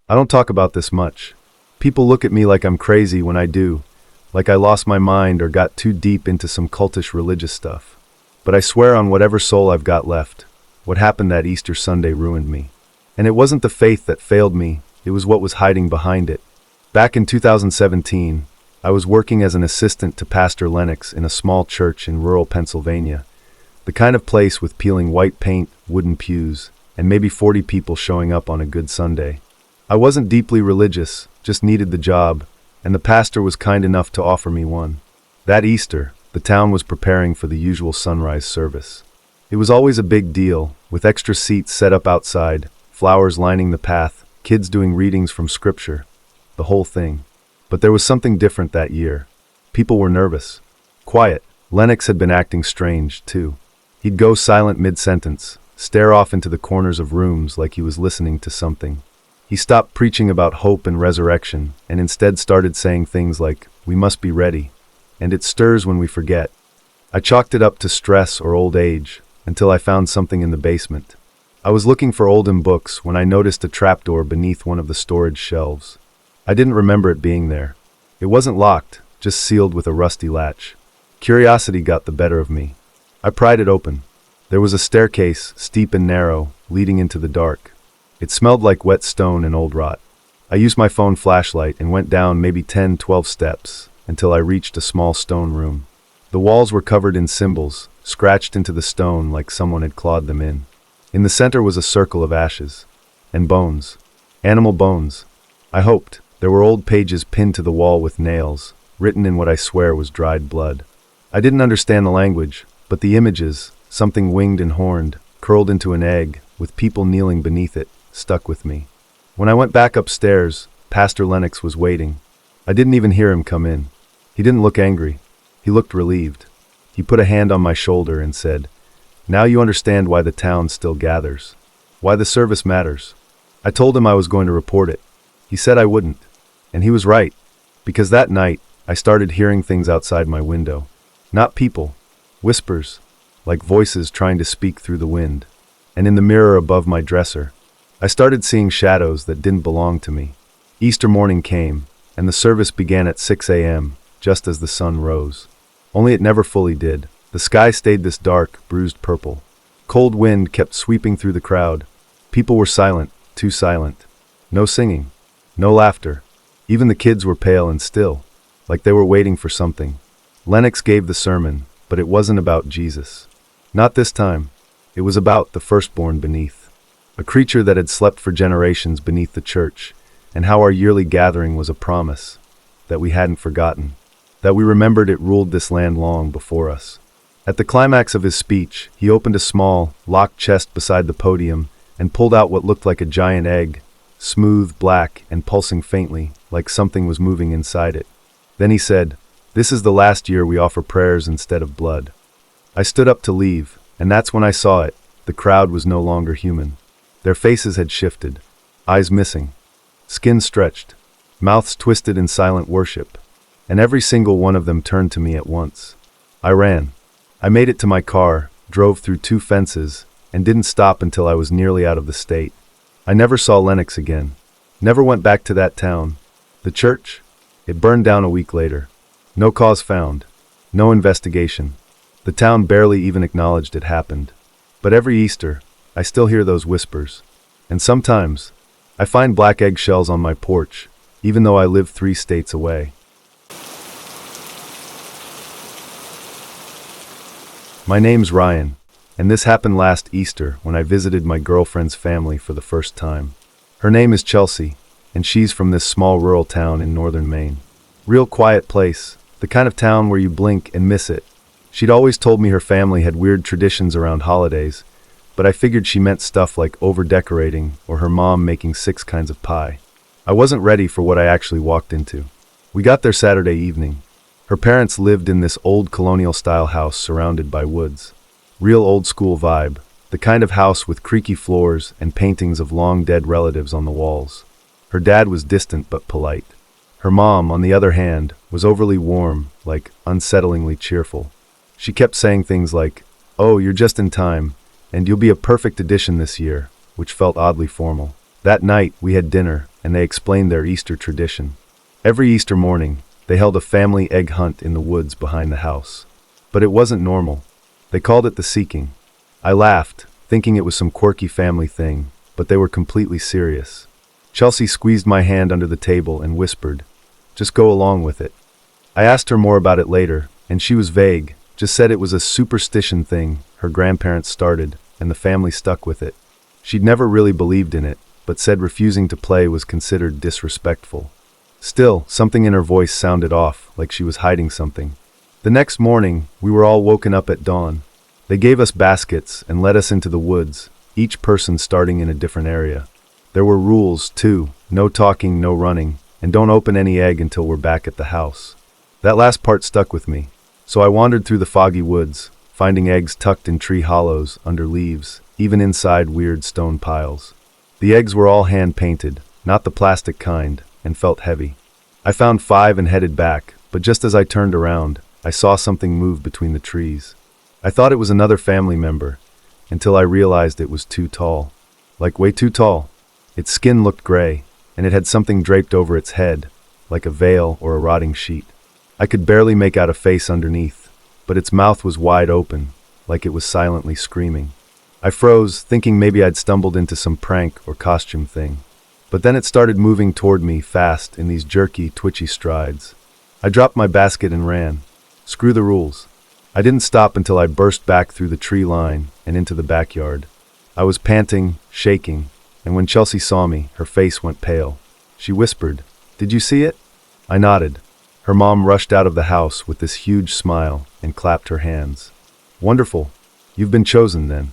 I don't talk about this much. People look at me like I'm crazy when I do, like I lost my mind or got too deep into some cultish religious stuff. But I swear on whatever soul I've got left, what happened that Easter Sunday ruined me. And it wasn't the faith that failed me, it was what was hiding behind it. Back in 2017, I was working as an assistant to Pastor Lennox in a small church in rural Pennsylvania, the kind of place with peeling white paint, wooden pews, and maybe 40 people showing up on a good Sunday. I wasn't deeply religious, just needed the job, and the pastor was kind enough to offer me one. That Easter, the town was preparing for the usual sunrise service. It was always a big deal, with extra seats set up outside, flowers lining the path, kids doing readings from scripture, the whole thing. But there was something different that year. People were nervous. Quiet. Lennox had been acting strange, too. He'd go silent mid-sentence, stare off into the corners of rooms like he was listening to something. He stopped preaching about hope and resurrection, and instead started saying things like, "We must be ready," and "It stirs when we forget." I chalked it up to stress or old age, until I found something in the basement. I was looking for olden books when I noticed a trapdoor beneath one of the storage shelves. I didn't remember it being there. It wasn't locked, just sealed with a rusty latch. Curiosity got the better of me. I pried it open. There was a staircase, steep and narrow, leading into the dark. It smelled like wet stone and old rot. I used my phone flashlight and went down maybe 10-12 steps until I reached a small stone room. The walls were covered in symbols, scratched into the stone like someone had clawed them in. In the center was a circle of ashes. And bones. Animal bones. I hoped. There were old pages pinned to the wall with nails, written in what I swear was dried blood. I didn't understand the language, but the images, something winged and horned, curled into an egg, with people kneeling beneath it, stuck with me. When I went back upstairs, Pastor Lennox was waiting. I didn't even hear him come in. He didn't look angry. He looked relieved. He put a hand on my shoulder and said, "Now you understand why the town still gathers. Why the service matters." I told him I was going to report it. He said I wouldn't. And he was right. Because that night, I started hearing things outside my window. Not people. Whispers. Like voices trying to speak through the wind. And in the mirror above my dresser, I started seeing shadows that didn't belong to me. Easter morning came, and the service began at 6 a.m., just as the sun rose. Only it never fully did. The sky stayed this dark, bruised purple. Cold wind kept sweeping through the crowd. People were silent, too silent. No singing. No laughter. Even the kids were pale and still, like they were waiting for something. Lennox gave the sermon, but it wasn't about Jesus. Not this time. It was about the firstborn beneath. A creature that had slept for generations beneath the church, and how our yearly gathering was a promise, that we hadn't forgotten, that we remembered it ruled this land long before us. At the climax of his speech, he opened a small, locked chest beside the podium and pulled out what looked like a giant egg, smooth, black, and pulsing faintly, like something was moving inside it. Then he said, "This is the last year we offer prayers instead of blood." I stood up to leave, and that's when I saw it. The crowd was no longer human. Their faces had shifted, eyes missing, skin stretched, mouths twisted in silent worship, and every single one of them turned to me at once. I ran. I made it to my car, drove through 2 fences, and didn't stop until I was nearly out of the state. I never saw Lennox again. Never went back to that town. The church? It burned down a week later. No cause found. No investigation. The town barely even acknowledged it happened. But every Easter, I still hear those whispers. And sometimes, I find black eggshells on my porch, even though I live 3 states away. My name's Ryan, and this happened last Easter when I visited my girlfriend's family for the first time. Her name is Chelsea, and she's from this small rural town in northern Maine. Real quiet place, the kind of town where you blink and miss it. She'd always told me her family had weird traditions around holidays, but I figured she meant stuff like over-decorating or her mom making 6 kinds of pie. I wasn't ready for what I actually walked into. We got there Saturday evening. Her parents lived in this old colonial-style house surrounded by woods. Real old-school vibe, the kind of house with creaky floors and paintings of long-dead relatives on the walls. Her dad was distant but polite. Her mom, on the other hand, was overly warm, like unsettlingly cheerful. She kept saying things like, "Oh, you're just in time, and you'll be a perfect addition this year," which felt oddly formal. That night, we had dinner, and they explained their Easter tradition. Every Easter morning, they held a family egg hunt in the woods behind the house. But it wasn't normal. They called it the seeking. I laughed, thinking it was some quirky family thing, but they were completely serious. Chelsea squeezed my hand under the table and whispered, "Just go along with it." I asked her more about it later, and she was vague, just said it was a superstition thing her grandparents started, and the family stuck with it. She'd never really believed in it, but said refusing to play was considered disrespectful. Still, something in her voice sounded off, like she was hiding something. The next morning, we were all woken up at dawn. They gave us baskets and led us into the woods, each person starting in a different area. There were rules, too: no talking, no running, and don't open any egg until we're back at the house. That last part stuck with me, so I wandered through the foggy woods, finding eggs tucked in tree hollows, under leaves, even inside weird stone piles. The eggs were all hand-painted, not the plastic kind, and felt heavy. I found 5 and headed back, but just as I turned around, I saw something move between the trees. I thought it was another family member, until I realized it was too tall. Like way too tall. Its skin looked gray, and it had something draped over its head, like a veil or a rotting sheet. I could barely make out a face underneath, but its mouth was wide open, like it was silently screaming. I froze, thinking maybe I'd stumbled into some prank or costume thing. But then it started moving toward me fast in these jerky, twitchy strides. I dropped my basket and ran. Screw the rules. I didn't stop until I burst back through the tree line and into the backyard. I was panting, shaking, and when Chelsea saw me, her face went pale. She whispered, "Did you see it?" I nodded. Her mom rushed out of the house with this huge smile and clapped her hands. "Wonderful. You've been chosen then."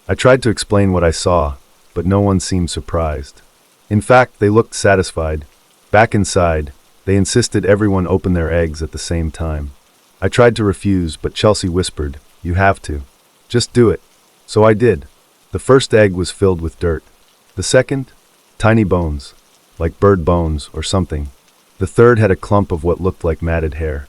I tried to explain what I saw, but no one seemed surprised. In fact, they looked satisfied. Back inside, they insisted everyone open their eggs at the same time. I tried to refuse, but Chelsea whispered, "You have to. Just do it." So I did. The first egg was filled with dirt. The second, tiny bones, like bird bones or something. The third had a clump of what looked like matted hair.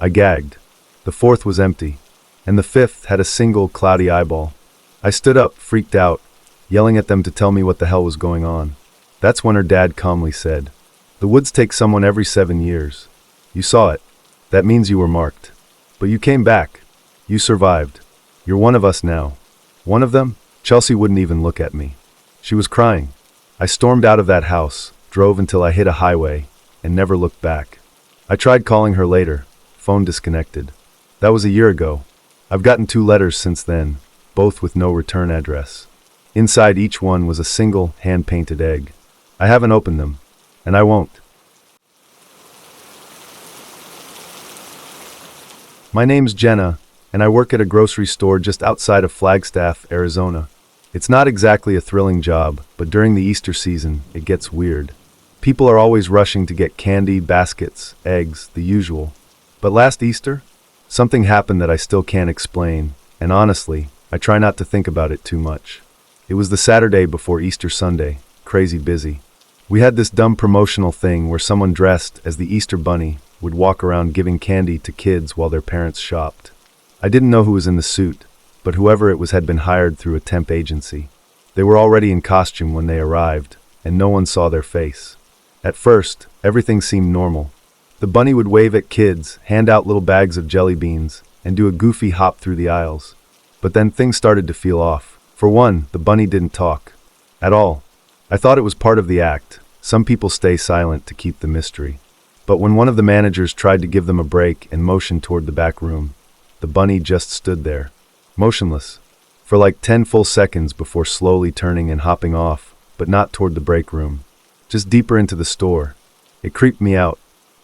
I gagged. The fourth was empty, and the fifth had a single cloudy eyeball. I stood up, freaked out, yelling at them to tell me what the hell was going on. That's when her dad calmly said, "The woods take someone every 7 years. You saw it. That means you were marked. But you came back. You survived. You're one of us now." One of them? Chelsea wouldn't even look at me. She was crying. I stormed out of that house, drove until I hit a highway, and never looked back. I tried calling her later. Phone disconnected. That was a year ago. I've gotten 2 letters since then, both with no return address. Inside each one was a single, hand-painted egg. I haven't opened them, and I won't. My name's Jenna, and I work at a grocery store just outside of Flagstaff, Arizona. It's not exactly a thrilling job, but during the Easter season, it gets weird. People are always rushing to get candy, baskets, eggs, the usual. But last Easter, something happened that I still can't explain, and honestly, I try not to think about it too much. It was the Saturday before Easter Sunday, crazy busy. We had this dumb promotional thing where someone dressed as the Easter Bunny would walk around giving candy to kids while their parents shopped. I didn't know who was in the suit, but whoever it was had been hired through a temp agency. They were already in costume when they arrived, and no one saw their face. At first, everything seemed normal. The bunny would wave at kids, hand out little bags of jelly beans, and do a goofy hop through the aisles. But then things started to feel off. For one, the bunny didn't talk. At all. I thought it was part of the act. Some people stay silent to keep the mystery. But when one of the managers tried to give them a break and motioned toward the back room, the bunny just stood there, motionless, for like 10 full seconds before slowly turning and hopping off, but not toward the break room, just deeper into the store. It creeped me out.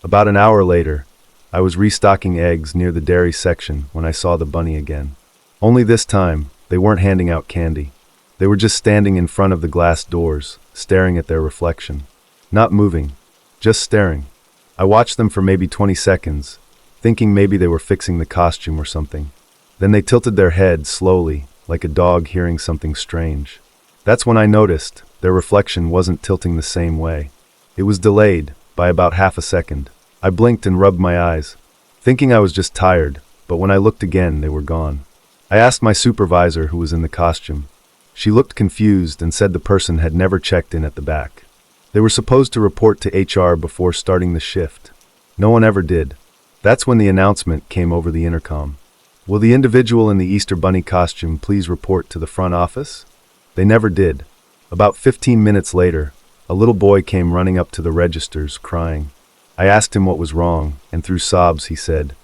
About an hour later, I was restocking eggs near the dairy section when I saw the bunny again. Only this time, they weren't handing out candy. They were just standing in front of the glass doors, staring at their reflection. Not moving, just staring. I watched them for maybe 20 seconds, thinking maybe they were fixing the costume or something. Then they tilted their head slowly, like a dog hearing something strange. That's when I noticed their reflection wasn't tilting the same way. It was delayed by about half a second. I blinked and rubbed my eyes, thinking I was just tired, but when I looked again, they were gone. I asked my supervisor who was in the costume. She looked confused and said the person had never checked in at the back. They were supposed to report to HR before starting the shift. No one ever did. That's when the announcement came over the intercom. Will the individual in the Easter Bunny costume please report to the front office? They never did. About 15 minutes later, a little boy came running up to the registers, crying. I asked him what was wrong, and through sobs he said,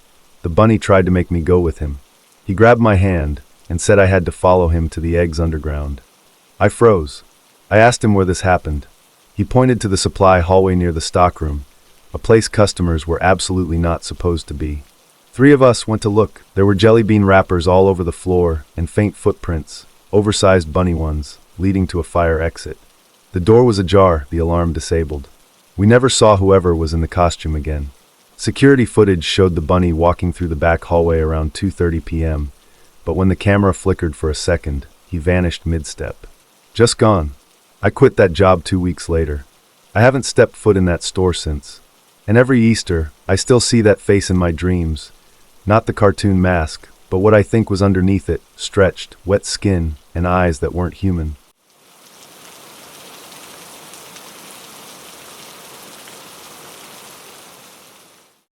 "The bunny tried to make me go with him." He grabbed my hand and said I had to follow him to the eggs underground. I froze. I asked him where this happened. He pointed to the supply hallway near the stockroom, a place customers were absolutely not supposed to be. 3 of us went to look. There were jelly bean wrappers all over the floor and faint footprints, oversized bunny ones, leading to a fire exit. The door was ajar, the alarm disabled. We never saw whoever was in the costume again. Security footage showed the bunny walking through the back hallway around 2:30 p.m., but when the camera flickered for a second, he vanished mid-step. Just gone. I quit that job 2 weeks later. I haven't stepped foot in that store since. And every Easter, I still see that face in my dreams. Not the cartoon mask, but what I think was underneath it, stretched, wet skin, and eyes that weren't human.